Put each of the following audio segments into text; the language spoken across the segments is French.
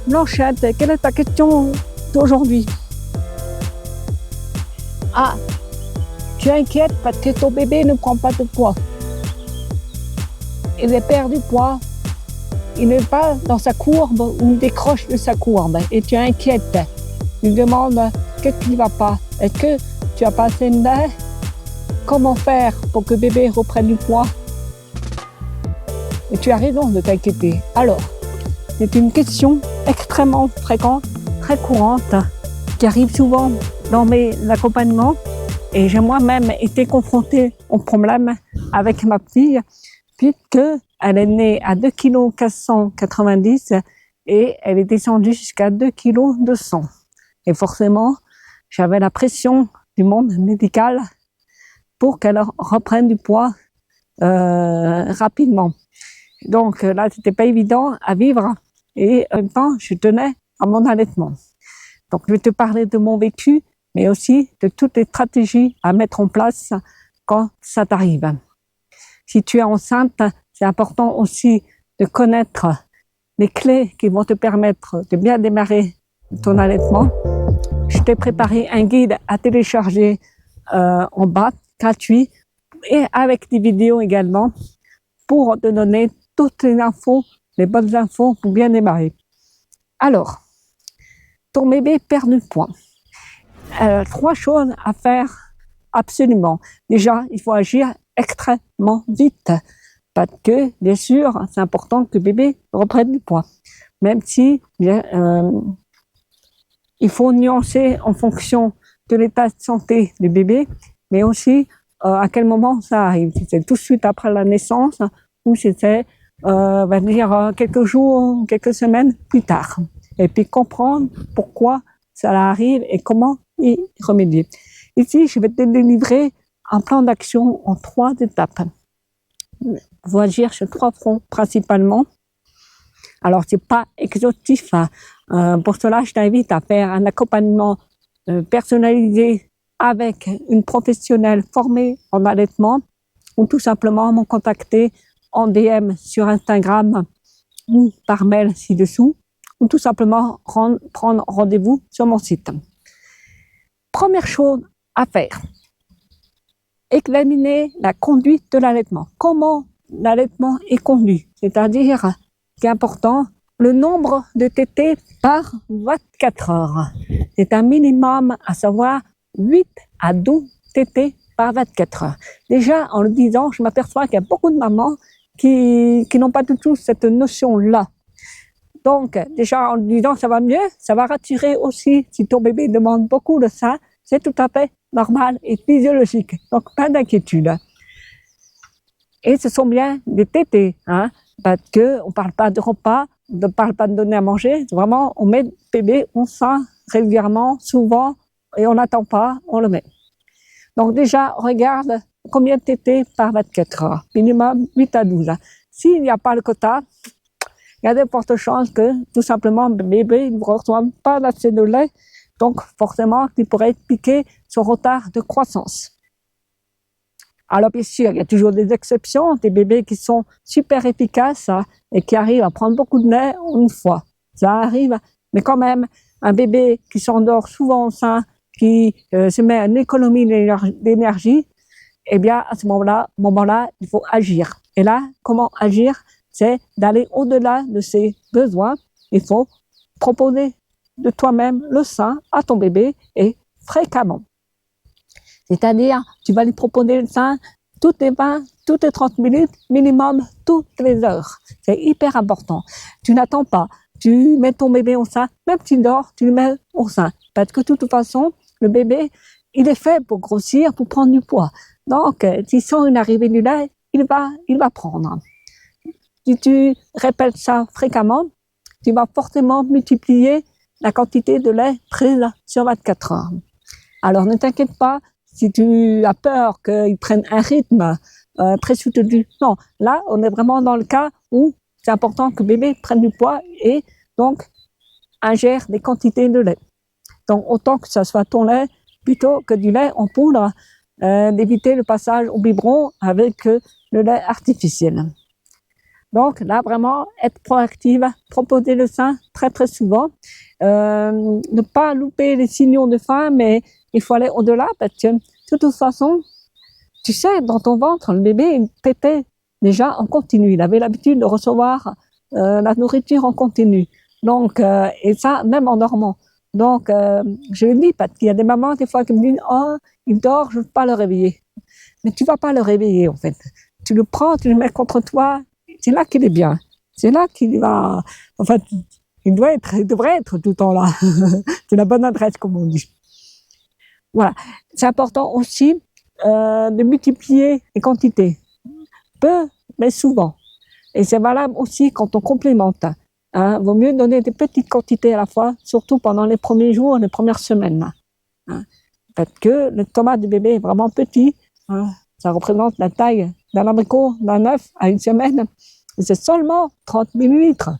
Blanchette, quelle est ta question d'aujourd'hui? Ah, tu es inquiète parce que ton bébé ne prend pas de poids. Il perd du poids. Il n'est pas dans sa courbe ou il décroche de sa courbe. Et tu es inquiète. Tu lui demandes qu'est-ce qui ne va pas. Est-ce que tu as pas assez de lait? Comment faire pour que bébé reprenne du poids? Et tu as raison de t'inquiéter. Alors, c'est une question extrêmement fréquente, très courante, qui arrive souvent dans mes accompagnements. Et j'ai moi-même été confrontée au problème avec ma fille, puisqu'elle est née à 2,490 kg et elle est descendue jusqu'à 2,200 kg. Et forcément, j'avais la pression du monde médical pour qu'elle reprenne du poids rapidement. Donc là, c'était pas évident à vivre et en même temps, je tenais à mon allaitement. Donc, je vais te parler de mon vécu, mais aussi de toutes les stratégies à mettre en place quand ça t'arrive. Si tu es enceinte, c'est important aussi de connaître les clés qui vont te permettre de bien démarrer ton allaitement. Je t'ai préparé un guide à télécharger en bas, gratuit, et avec des vidéos également, pour te donner toutes les infos, les bonnes infos pour bien démarrer. Alors, ton bébé perd du poids. 3 choses à faire absolument. Déjà, il faut agir extrêmement vite parce que, bien sûr, c'est important que bébé reprenne du poids. Même si il faut nuancer en fonction de l'état de santé du bébé, mais aussi à quel moment ça arrive. Si c'est tout de suite après la naissance ou si c'est quelques jours, quelques semaines plus tard. Et puis comprendre pourquoi ça arrive et comment y remédier. Ici, je vais te délivrer un plan d'action en 3 étapes. On va agir sur 3 fronts principalement. Alors, c'est pas exhaustif. Pour cela, je t'invite à faire un accompagnement personnalisé avec une professionnelle formée en allaitement ou tout simplement me contacter en DM sur Instagram ou par mail ci-dessous ou tout simplement prendre rendez-vous sur mon site. Première chose à faire, examiner la conduite de l'allaitement. Comment l'allaitement est conduit, c'est-à-dire, ce qui est important, le nombre de tétées par 24 heures. C'est un minimum, à savoir 8 à 12 tétées par 24 heures. Déjà, en le disant, je m'aperçois qu'il y a beaucoup de mamans qui n'ont pas du tout cette notion-là. Donc, déjà, en le disant, ça va mieux, ça va rassurer aussi si ton bébé demande beaucoup de ça. C'est tout à fait normal et physiologique. Donc, pas d'inquiétude. Et ce sont bien des tétées, parce qu'on ne parle pas de repas, on ne parle pas de donner à manger. Vraiment, on met le bébé au sein régulièrement, souvent, et on n'attend pas, on le met. Donc déjà, regarde combien de tétées par 24 heures. Minimum 8 à 12. S'il n'y a pas le quota, il y a de fortes chances que, tout simplement, le bébé ne reçoive pas assez de lait. Donc, forcément, il pourrait expliquer son retard de croissance. Alors, bien sûr, il y a toujours des exceptions, des bébés qui sont super efficaces et qui arrivent à prendre beaucoup de lait en une fois. Ça arrive, mais quand même, un bébé qui s'endort souvent au sein, qui se met en économie d'énergie, eh bien, à ce moment-là, il faut agir. Et là, comment agir? C'est d'aller au-delà de ses besoins. Il faut proposer de toi-même le sein à ton bébé et fréquemment. C'est-à-dire, tu vas lui proposer le sein toutes les 20, toutes les 30 minutes, minimum toutes les heures. C'est hyper important. Tu n'attends pas. Tu mets ton bébé au sein, même si tu dors, tu le mets au sein. Parce que de toute façon, le bébé, il est fait pour grossir, pour prendre du poids. Donc, s'il sent une arrivée du lait, il va prendre. Si tu répètes ça fréquemment, tu vas forcément multiplier la quantité de lait prise sur 24 heures. Alors, ne t'inquiète pas si tu as peur qu'il prenne un rythme très soutenu. Non, là, on est vraiment dans le cas où c'est important que bébé prenne du poids et donc ingère des quantités de lait. Donc, autant que ça soit ton lait plutôt que du lait en poudre, d'éviter le passage au biberon avec le lait artificiel. Donc là, vraiment, être proactive, proposer le sein très très souvent, ne pas louper les signaux de faim, mais il faut aller au-delà parce que de toute façon, tu sais, dans ton ventre, le bébé il tétait déjà en continu. Il avait l'habitude de recevoir la nourriture en continu. Donc, et ça, même en dormant. Donc, je le dis parce qu'il y a des mamans des fois qui me disent « Oh, il dort, je ne veux pas le réveiller. » Mais tu vas pas le réveiller en fait. Tu le prends, tu le mets contre toi. C'est là qu'il est bien. C'est là qu'il va. En fait, il devrait être tout le temps là. C'est la bonne adresse comme on dit. Voilà. C'est important aussi de multiplier les quantités. Peu, mais souvent. Et c'est valable aussi quand on complémente. Hein. Vaut mieux donner des petites quantités à la fois, surtout pendant les premiers jours, les premières semaines. Hein. Parce que le stomac du bébé est vraiment petit. Hein. Ça représente la taille d'un abricot, d'un œuf à une semaine. Et c'est seulement 30 millilitres.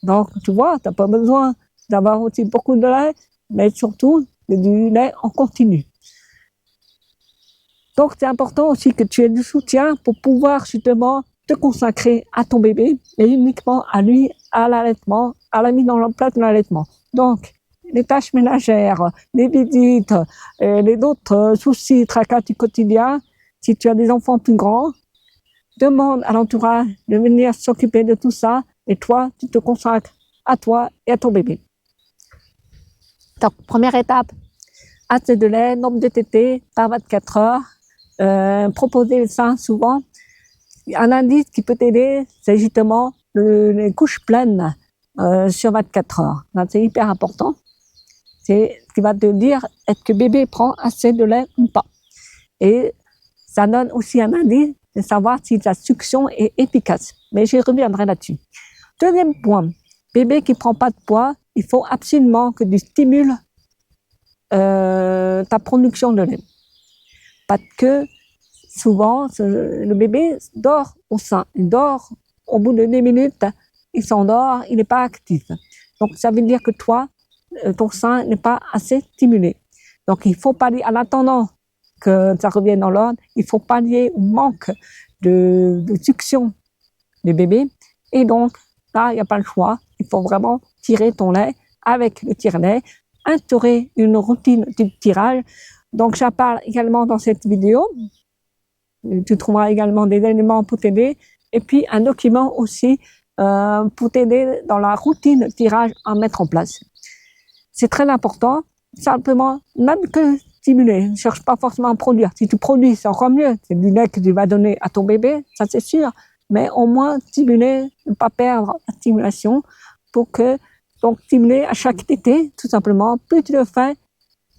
Donc, tu vois, tu n'as pas besoin d'avoir aussi beaucoup de lait, mais surtout du lait en continu. Donc, c'est important aussi que tu aies du soutien pour pouvoir justement te consacrer à ton bébé et uniquement à lui, à l'allaitement, à la mise en place de l'allaitement. Donc, les tâches ménagères, les visites, les autres soucis, tracas du quotidien, si tu as des enfants plus grands, demande à l'entourage de venir s'occuper de tout ça et toi, tu te consacres à toi et à ton bébé. Donc, première étape, assez de lait, nombre de tétés par 24 heures, proposer le sein souvent. Un indice qui peut t'aider, c'est justement les couches pleines sur 24 heures. C'est hyper important. C'est ce qui va te dire est-ce que bébé prend assez de lait ou pas. Et ça donne aussi un indice de savoir si la succion est efficace. Mais j'y reviendrai là-dessus. Deuxième point, bébé qui prend pas de poids, il faut absolument que tu stimules ta production de lait. Parce que souvent, le bébé dort au sein. Il dort au bout de 10 minutes, il s'endort, il n'est pas actif. Donc, ça veut dire que toi, ton sein n'est pas assez stimulé. Donc, il faut pallier, en attendant que ça revienne dans l'ordre, il faut pallier au manque de succion du bébé. Et donc, là, il n'y a pas le choix. Il faut vraiment tirer ton lait avec le tire-lait, instaurer une routine de tirage. Donc, j'en parle également dans cette vidéo. Tu trouveras également des éléments pour t'aider. Et puis, un document aussi pour t'aider dans la routine de tirage à mettre en place. C'est très important, simplement, même que stimuler. Ne cherche pas forcément à produire. Si tu produis, c'est encore mieux. C'est du lait que tu vas donner à ton bébé, ça c'est sûr. Mais au moins, stimuler, ne pas perdre la stimulation pour que, donc, stimuler à chaque tété, tout simplement. Plus tu le fais,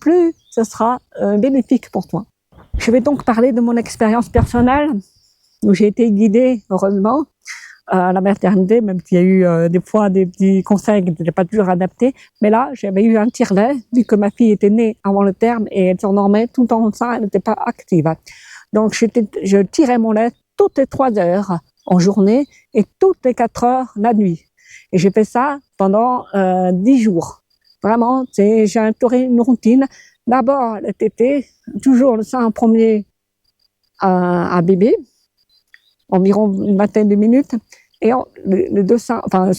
plus ce sera bénéfique pour toi. Je vais donc parler de mon expérience personnelle, où j'ai été guidée, heureusement, à la maternité, même s'il y a eu des fois des petits conseils qui n'étaient pas toujours adaptés. Mais là, j'avais eu un tire-lait, vu que ma fille était née avant le terme et elle s'endormait tout le temps ça, elle n'était pas active. Donc, je tirais mon lait toutes les 3 heures en journée et toutes les 4 heures la nuit. Et j'ai fait ça pendant 10 jours. Vraiment, j'ai instauré une routine. D'abord, le tété, toujours le sein en premier à bébé, environ une vingtaine de minutes, et les deux seins, enfin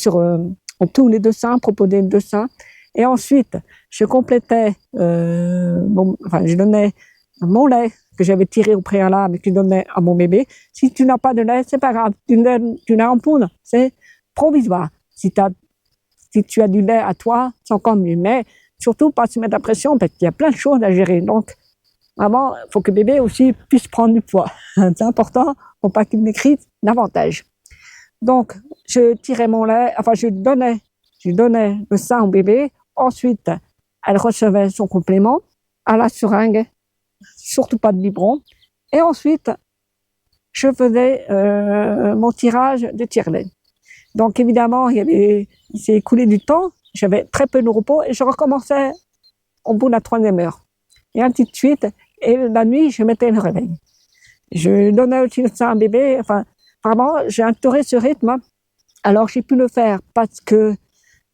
en tout les deux seins, proposer les deux seins, et ensuite je complétais, je donnais mon lait que j'avais tiré au préalable et que je donnais à mon bébé. Si tu n'as pas de lait, c'est pas grave, tu l'as en poudre, c'est provisoire. Si tu as du lait à toi, c'est encore mieux, mais surtout pas se mettre la pression parce qu'il y a plein de choses à gérer. Donc vraiment, il faut que bébé aussi puisse prendre du poids. C'est important pour pas qu'il m'écrive davantage. Donc, je tirais mon lait, je donnais le sein au bébé. Ensuite, elle recevait son complément à la seringue, surtout pas de biberon. Et ensuite, je faisais mon tirage de tire-lait. Donc, évidemment, il s'est écoulé du temps. J'avais très peu de repos et je recommençais au bout de la 3e heure. Et ainsi de suite. Et la nuit, je mettais le réveil. Je donnais aussi le sein à un bébé. Vraiment, j'ai instauré ce rythme. Alors, j'ai pu le faire parce que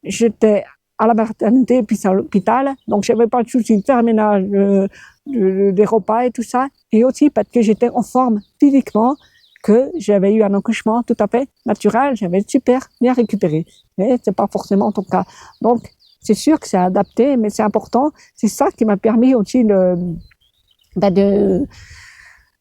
j'étais à la maternité puis à l'hôpital. Donc, j'avais pas de souci de faire le ménage des repas et tout ça. Et aussi parce que j'étais en forme physiquement que j'avais eu un accouchement tout à fait naturel, j'avais super bien récupéré. Mais c'est pas forcément ton cas. Donc, c'est sûr que c'est adapté, mais c'est important. C'est ça qui m'a permis aussi de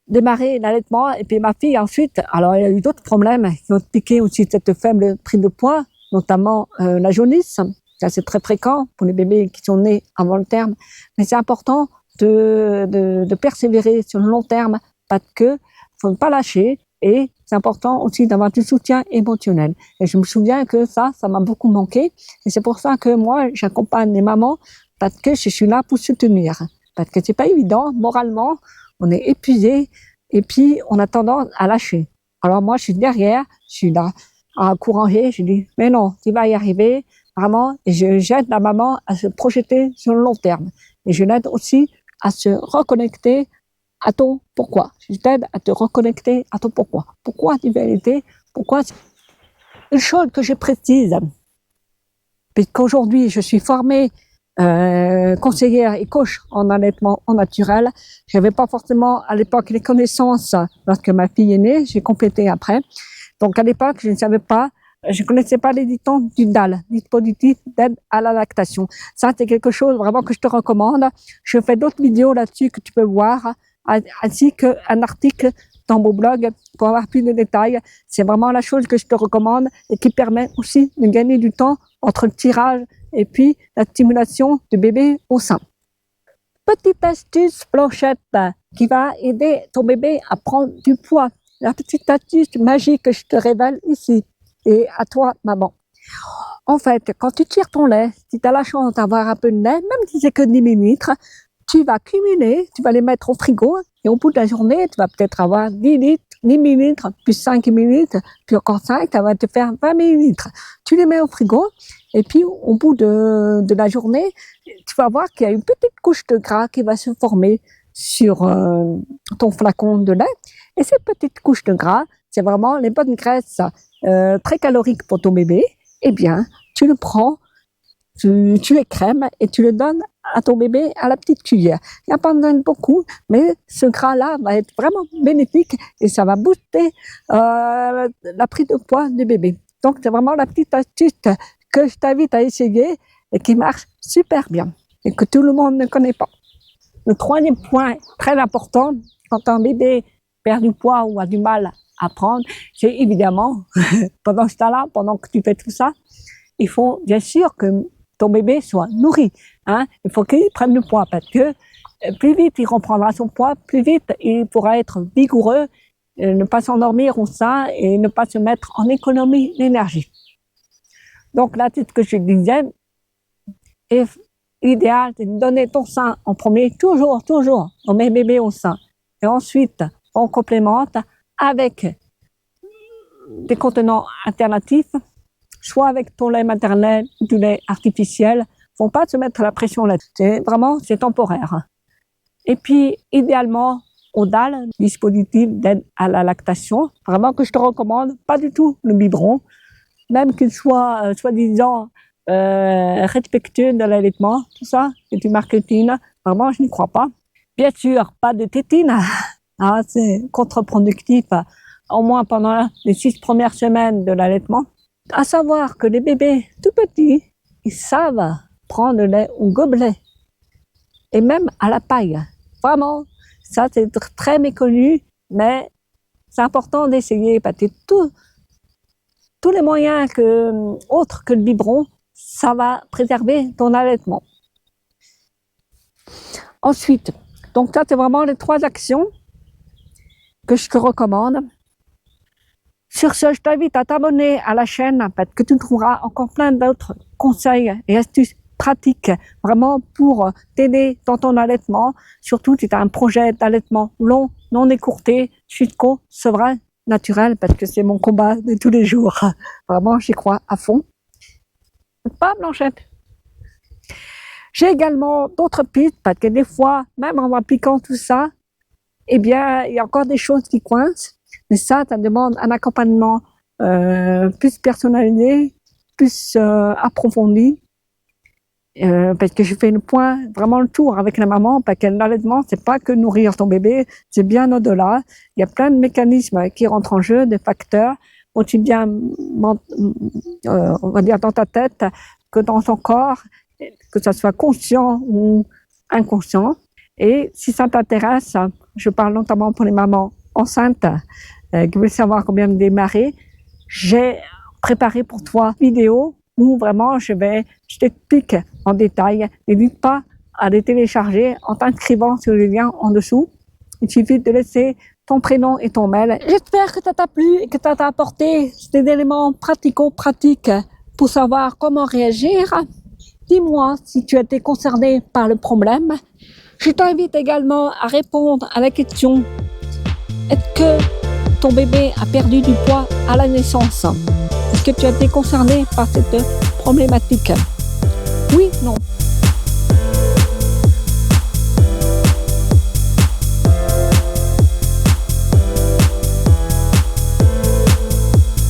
démarrer l'allaitement. Et puis ma fille, ensuite, alors elle a eu d'autres problèmes qui ont expliqué aussi cette faible prise de poids, notamment la jaunisse. Ça, c'est très fréquent pour les bébés qui sont nés avant le terme. Mais c'est important de persévérer sur le long terme parce que faut ne pas lâcher. Et c'est important aussi d'avoir du soutien émotionnel. Et je me souviens que ça m'a beaucoup manqué. Et c'est pour ça que moi, j'accompagne les mamans parce que je suis là pour soutenir. Parce que c'est pas évident, moralement, on est épuisé et puis on a tendance à lâcher. Alors moi, je suis derrière, je suis là à encourager, je dis, mais non, tu vas y arriver, vraiment. Et j'aide la maman à se projeter sur le long terme. Et je l'aide aussi à se reconnecter à ton pourquoi. Je t'aide à te reconnecter à ton pourquoi. Pourquoi tu veux allaiter? Pourquoi? Une chose que je précise, puisqu'aujourd'hui je suis formée conseillère et coach en allaitement en naturel. J'avais pas forcément à l'époque les connaissances lorsque ma fille est née, j'ai complété après. Donc à l'époque, je ne savais pas, je connaissais pas les dictons du DAL, dispositif d'aide à la lactation. Ça, c'est quelque chose vraiment que je te recommande. Je fais d'autres vidéos là-dessus que tu peux voir, ainsi qu'un article dans mon blog pour avoir plus de détails. C'est vraiment la chose que je te recommande et qui permet aussi de gagner du temps entre le tirage et puis la stimulation du bébé au sein. Petite astuce Blanchette qui va aider ton bébé à prendre du poids. La petite astuce magique que je te révèle ici et à toi maman. En fait, quand tu tires ton lait, si tu as la chance d'avoir un peu de lait, même si c'est que 10 millilitres, tu vas cumuler, tu vas les mettre au frigo et au bout de la journée, tu vas peut-être avoir 10 litres, 10 millilitres, plus 5 millilitres, puis encore 5, ça va te faire 20 millilitres. Tu les mets au frigo et puis au bout de la journée, tu vas voir qu'il y a une petite couche de gras qui va se former sur ton flacon de lait. Et cette petite couche de gras, c'est vraiment les bonnes graisses très caloriques pour ton bébé. Eh bien, tu le prends, tu les crèmes et tu le donnes à ton bébé à la petite cuillère. Il n'y a pas besoin de beaucoup, mais ce gras-là va être vraiment bénéfique et ça va booster la prise de poids du bébé. Donc, c'est vraiment la petite astuce que je t'invite à essayer et qui marche super bien et que tout le monde ne connaît pas. Le troisième point très important, quand un bébé perd du poids ou a du mal à prendre, c'est évidemment, pendant ce temps-là, pendant que tu fais tout ça, il faut bien sûr que ton bébé soit nourri. Hein. Il faut qu'il prenne du poids parce que plus vite il reprendra son poids, plus vite il pourra être vigoureux, ne pas s'endormir au sein et ne pas se mettre en économie d'énergie. Donc là, c'est ce que je disais, et l'idéal, c'est de donner ton sein en premier, toujours, on met bébé au sein. Et ensuite, on complémente avec des contenants alternatifs, soit avec ton lait maternel ou du lait artificiel. Faut pas se mettre la pression là-dessus. C'est temporaire. Et puis, idéalement, au DAL, dispositif d'aide à la lactation, vraiment que je te recommande, pas du tout le biberon, même qu'il soit soi-disant respectueux de l'allaitement, tout ça, c'est du marketing. Vraiment, je n'y crois pas. Bien sûr, pas de tétine, hein, c'est contre-productif, au moins pendant les 6 premières semaines de l'allaitement. À savoir que les bébés tout petits, ils savent prendre le lait au gobelet et même à la paille. Vraiment, ça c'est très méconnu, mais c'est important d'essayer parce que tous les moyens autres que le biberon, ça va préserver ton allaitement. Ensuite, donc ça c'est vraiment les 3 actions que je te recommande. Sur ce, je t'invite à t'abonner à la chaîne parce que tu trouveras encore plein d'autres conseils et astuces pratiques vraiment pour t'aider dans ton allaitement. Surtout si tu as un projet d'allaitement long, non écourté, jusqu'au sevrage naturel parce que c'est mon combat de tous les jours. Vraiment, j'y crois à fond. Pas Blanchette. J'ai également d'autres pistes parce que des fois, même en appliquant tout ça, eh bien, il y a encore des choses qui coincent. Mais ça demande un accompagnement plus personnalisé, plus approfondi. parce que j'ai fait le point, vraiment le tour avec la maman, parce que l'allaitement, c'est pas que nourrir ton bébé, c'est bien au-delà. Il y a plein de mécanismes qui rentrent en jeu, des facteurs, aussi bien, on va dire, dans ta tête que dans ton corps, que ça soit conscient ou inconscient. Et si ça t'intéresse, je parle notamment pour les mamans enceintes qui veulent savoir combien démarrer, j'ai préparé pour toi une vidéo où vraiment je t'explique en détail. N'hésite pas à les télécharger en t'inscrivant sur le lien en dessous. Il suffit de laisser ton prénom et ton mail. J'espère que ça t'a plu et que ça t'a apporté des éléments pratico-pratiques pour savoir comment réagir. Dis-moi si tu as été concerné par le problème. Je t'invite également à répondre à la question: est-ce que ton bébé a perdu du poids à la naissance? Est-ce que tu as été concerné par cette problématique? Oui, non.